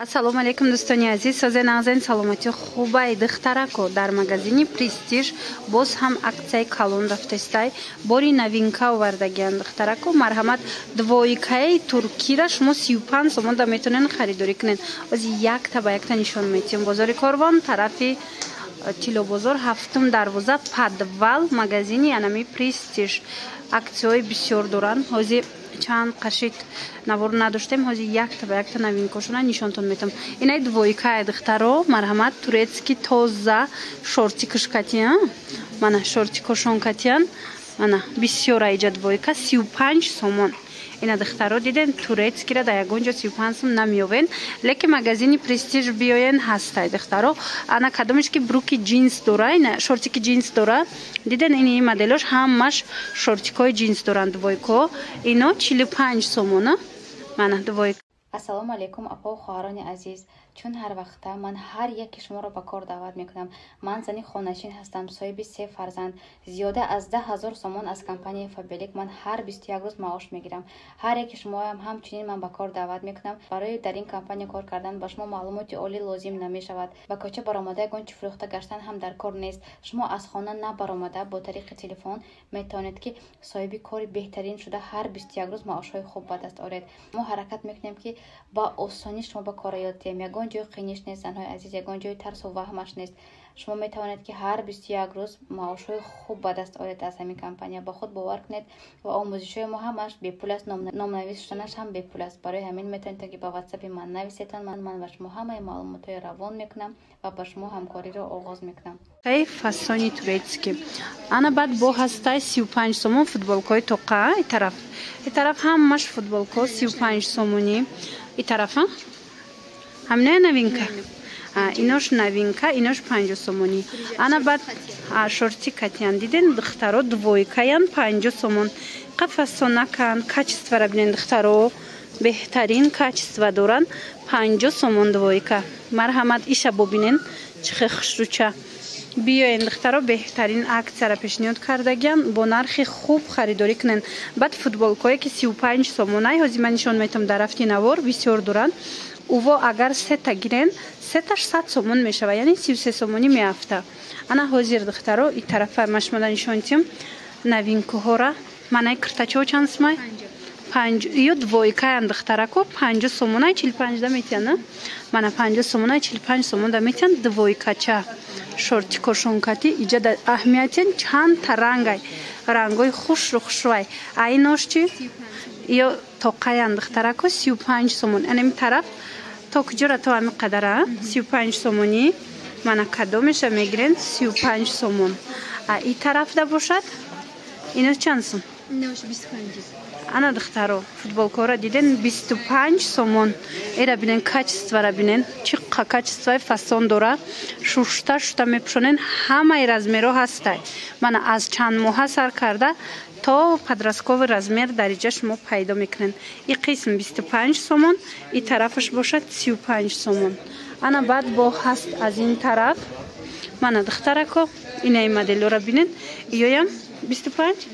Ассалому алейкум дӯстони азиз, созен нағзен саломати хубай духтарако дар магазини Престиж боз ҳам аксияи калон рафтестай бори новинка овардагиянд духтарако. Марҳамат двоикаи туркира шумо 35 сомон да метавонен харидорӣ кунен. Ози якта ба якта нишон метиҳем. Бозори Корвон, тарафи Тилобозор, ҳафтум дарвоза, подвал магазини анами Престиж. Аксияҳои бисёр доранд. Ҳозир чанд қашид навор надоштем, ҳозир якта ба якта новинкашона нишонтон метам. Инаи двойка духтаро марҳамат турецки тоза шорти кашкатиян. Мана шорти кошонкатиян. Мана бисёр айҷа двойка 35 сомон. Ина духтаро диден турецкира да ягонҷо 35 сом намеёвен, лекин магазини Престиж биёен ҳастай духтаро. Ана кадомиш ки бруки джинс дора, ина шортики джинс дора. Диден ини моделош ҳамаш шортикои джинс доранд двойко. Ино 45 сомона. Мана двойка. Ассалому алейкум апа ва хоҳарони азиз. Чун ҳар вақта ман ҳар яки шуморо ба кор даъват мекунам. Ман зани хонашин ҳастам, соҳиби 3 фарзанд. Зиёда аз 10,000 сомон аз компанияи Фабелик ман ҳар 21 рӯз маош мегирам. Ҳар яки шумоам ҳамчунин ман ба кор даъват мекунам. Барои дар ин компания кор кардан ба шумо маълумоти оли лозим намешавад. Ба коча баромада ягон чи фурӯхта гаштан ҳам дар кор нест. Шумо аз хона набаромада бо тариқи телефон метавонед ки соҳиби кори беҳтарин шуда ҳар 21 рӯз маошҳои хуб ба даст оред. Мо ҳаракат мекунем ки ба осонӣ шумо ба кора ёд диҳем. Ягон ҷои қиниш нест занҳои азиз, ягон ҷои тарсу ваҳмаш нест. Шумо метавонед ки ҳар 21 рӯз маошҳои хуб ба даст оред аз ҳамин компания. Ба худ бовар кунед ва омӯзишҳои мо ҳамаш бепул аст, номнавис шуданаш ҳам бепул аст. Барои ҳамин метавонед ки ба WhatsApp ман нависетан, ман ба шумо ҳамаи маълумотҳои равон мекунам ва ба шумо ҳамкориро оғоз мекунам. Ай фасони турецки. Ана баъд бо ҳастай 35 сомон футболкаи тоқа. И тараф ҳамаш футболка 35 сомони. И тарафа ҳамне новинка. Инош новинка, инош 50 сомони. Ана баъд шорти катиян диден духтаро двойкаян 50 сомон. Қафасонакан качествора бинен духтаро беҳтарин качество доран 50 сомон двойка. Марҳамат иша бобинен чихе хушруча. Биёен духтаро беҳтарин аксияро пешниҳод кардагиян бо нархи хуб харидорӣ кунен. Баъд футболкое ки 35 сомонай ҳозир ман нишон метам дар рафти навор бисёр доранд. Уво агар сета гирен, сеташ 100 сомон мешава, яъне 33 сомонӣ меафта. Ана ҳозир духтаро и тарафа машмада нишонтим новинкаҳора. Манай киртачо чанд смай? 5 ё двойкаян духтарако 50 сомонай 45 да метияна. Мана 50 сомонай 45 сомон да метиян двойкача. Шорти кошонкати иҷа да аҳамиятен чанд та рангай. Рангои хушрӯ-хушрӯай. Айнош чи? Ё тоқаян духтарако 35 сомон. Анами тараф то куҷора то ҳами қадара 35 сомонӣ. Мана кадомеша мегирен 35 сомон. И тараф да бошад инос чанд сом? Инош 25. Ана духтаро футболкаро диден 25 сомон. Эра бинен качествора бинен. Чи качествои фасон дора. Шушта мепушонен ҳамаи размеро ҳастай. Мана аз чанд моҳа сар карда то подростковый размер дариҷа шумо пайдо мекунен. И қисм 25 сомон, и тарафаш бошад 35 сомон. Ана баъд бо ҳаст аз ин тараф. Мана духтарако инаи моделора бинен. Иёям 25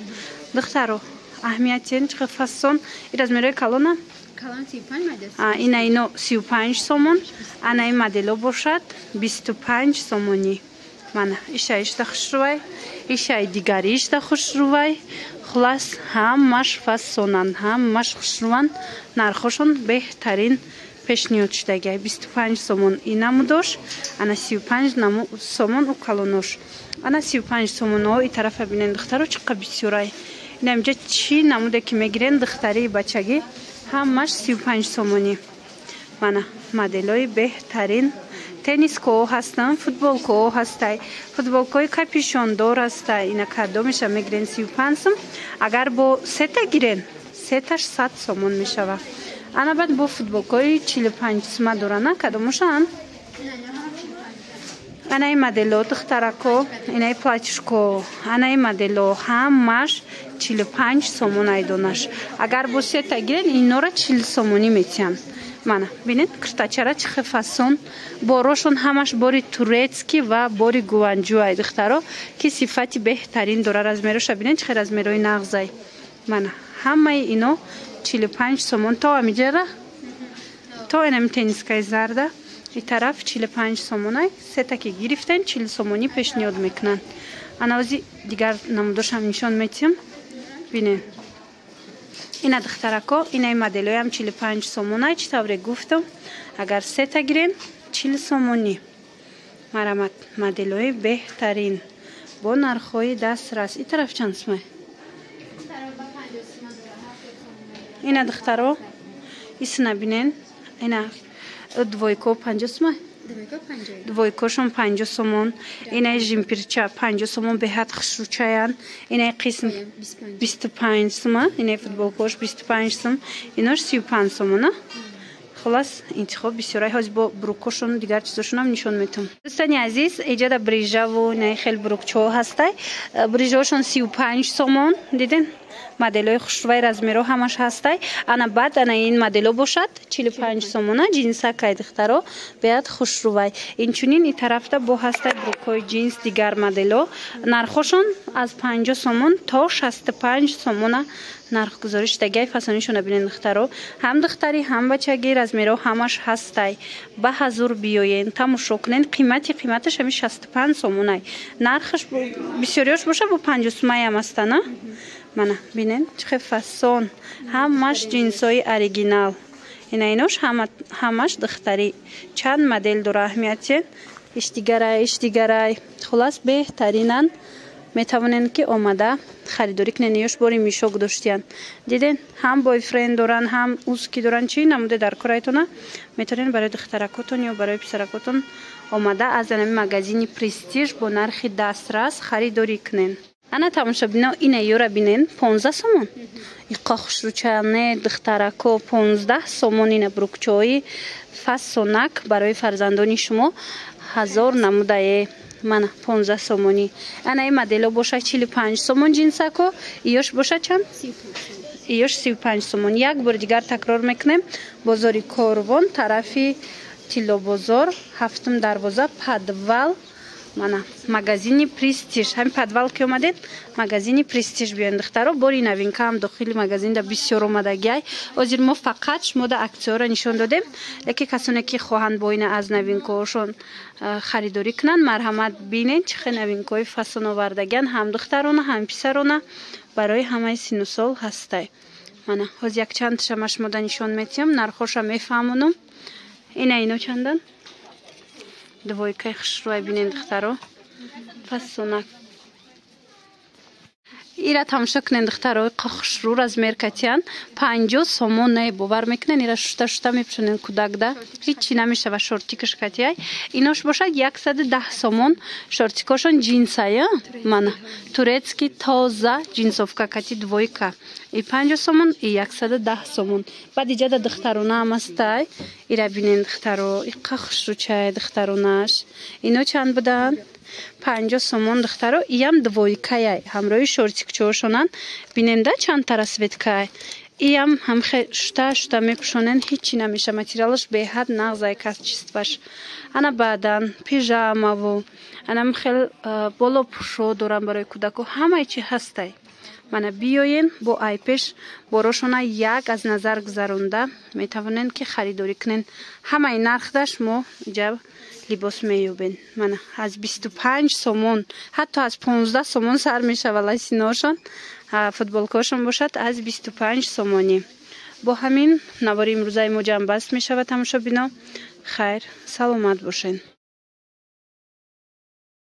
духтаро аҳамиятен чихе фасон и размерои калона? Калон 35 мадас. Ина ино 35 сомон. Анаи модело бошад 25 сомонӣ. Мана иша ишта хушрӯвай, ишаи дигари ишта хушрӯвай. Хулас ҳамаш фасонанд, ҳамаш хушрӯванд. Нархошон беҳтарин пешниҳод шудагиай. 25 сомон и намудош, ана 35 сомон у калонош. Ана 35 сомоно и тарафа бинен духтаро чиқа бисёрай. Инамҷа чи намуде ки мегирен духтарии бачагӣ ҳамаш 35 сомонӣ. Мана моделои беҳтарин теннискаҳо ҳастанд, футболкаҳо ҳастай. Футболкаҳои капюшондор ҳастай. Ина кадомеша мегирен 35 сом. Агар бо сета гирен, сеташ 100 сомон мешава. Ана баъд бо футболкаҳои 45 сома дорана кадомошанд? Анаи модело духтарако, инаи платишко, анаи модело ҳамаш 45 сомон айдонаш. Агар бо сета гирен инора 40 сомонӣ метиян. Мана бинед киртачара чихе фасон. Борошон ҳамаш бори турецки ва бори гуванҷӯай духтаро ки сифати беҳтарин дора. Размероша бинед чихе размерои нағзай. Мана ҳамаи ино 45 сомон то амиҷара то инам теннискаи зарда ин тараф 45 сомонай сета ки гирифтен 40 сомонӣ пешниҳод мекунанд. Анаози дигар намудошам нишон метиҳам. Бинен ина духтарако инаи моделоям 45 сомонай чӣ тавре гуфтам агар сета гирен 40 сомонӣ. марамат моделои беҳтарин бо нархҳои дастрас. ин тараф чанд сомай? ина духтаро исна бинен ина двойко 50 сомай. двойкошон 50 сомон. инаи жимпирча 50 сомон беҳад хушрӯчаян. инаи қисм 25 сома. инаи футболкош 25 сом. инош 35 сомона. خلاص انتخاب بسیاری هست با بروکوشون و دیگر چیزاشون هم نشون میتونم. دوستان عزیز اینجا بریجا و نه خیلی بروکچو هسته. بریجاشون 35 سومون دیدین؟ مدل‌های خوشروی رزمیرو همش هسته. انا بعد انا این مدلو باشد 45 سومونه جنسا کایدخترو بیاد خوشروی. اینچنین این طرف تا با هسته بروکوی جنس دیگر مدلو نرخشون از 50 سومون تا 65 سومونه نرخ گزارش دگی فسانیشون ببینید دخترو هم دختری هم بچگی رزمیرو همش هسته. به حضور بیاین تماشا کنین قیمتش همین 65 سومونه. نرخش بسیاریش باشه با 50 سومه هم هست نه؟ مانا بینین چه فسون همش جنسای اوریجینال. ایناش همش دختری چند مدل داره اهمیتین. اشتیگرای خلاص بهترینن میتوانند که آمده خریداری کنن. یوش باری میشو گذاشتین دیدین هم بایفرند دارن هم اوسکی دارن چی نموده در کارایتونه میتونین برای دخترکاتون یا برای پسرکاتون آمده از این مغازین پرستیژ با نرخ دسترس خریداری کنن. انا تماشا بینو اینه یورا بینین 15 سومون. این قخشروچانه دخترکو 15 سومون. اینه بروکچوی فسونک برای فرزندانی شما 1000 نموده مانا 15 سومونی. انا این مدلو باشه 45 سومون جنساکو. ایوش باشه چند؟ ایوش 35 سومون. یک بار دیگر تکرار میکنیم. بازاری کاروان طرفی تیلو بازار هفتم دروازه پدوال مانا مغازین پرستیژ. همین پدوال که اومدید مغازین پرستیژ بیاین دخترو. باری نوینکا هم داخل مغازین دا بسیار اومدگی. ازیر ما فقط شما دا اکتیو را نشون دادیم. لیکن کسانی که خواهند با این از نوینکاشون خریداری کنن مرحمت بینین چه نوینکای فسون آوردگن هم دخترانه هم پسرانه برای همه سن و سال هسته. مانا از یک چند شماش ما نشون میتیم نرخوش میفهمونم. اینو چندن؟ دوایکای خوشروی بینین دخترو فسونک. ایرا تماشا کنین دخترو خوشرو از مرکتیان 50 سومون نه باور میکنن. ایرا شتا میپشنن کودک ده هیچی نمیشه و شورتیکش کتیای ایناش باشه 110 سومون. شورتیکاشون جنسای مانا تورецکی تازه جنسوفکا کتی دوایکا ای 50 سومون ای 110 سومون. بعد ایجا ده دخترونه هم استای. ایرا بینین دخترو ای خوشرو چای دخترونش اینو چند بدن؟ 50 سومون دخترو. ایم دوایکای همراه شورتیکچوشونن بیننده چند ترسویتکای. ایم هم خیلی شتا میپوشونن هیچی نمیشه. متریالش به حد نغزای کاسچیستواش. انا بعدن پیژاما و انا خیلی بالا پوشو دارم برای کودکو همه چی هسته. مانا بیاین با ایپش براشون یک از نظر گذرونده میتوانند که خریداری کنن. همه نرخ داشت ما جا لباس میوبین. مانا از 25 سومون حتی از 15 سومون سر میشه ولی سیناشون فوتبالکاشون باشد از 25 سومونی. با همین نواری امروزای ما جمع بست میشه و تماشا بینا خیر سلامت باشین.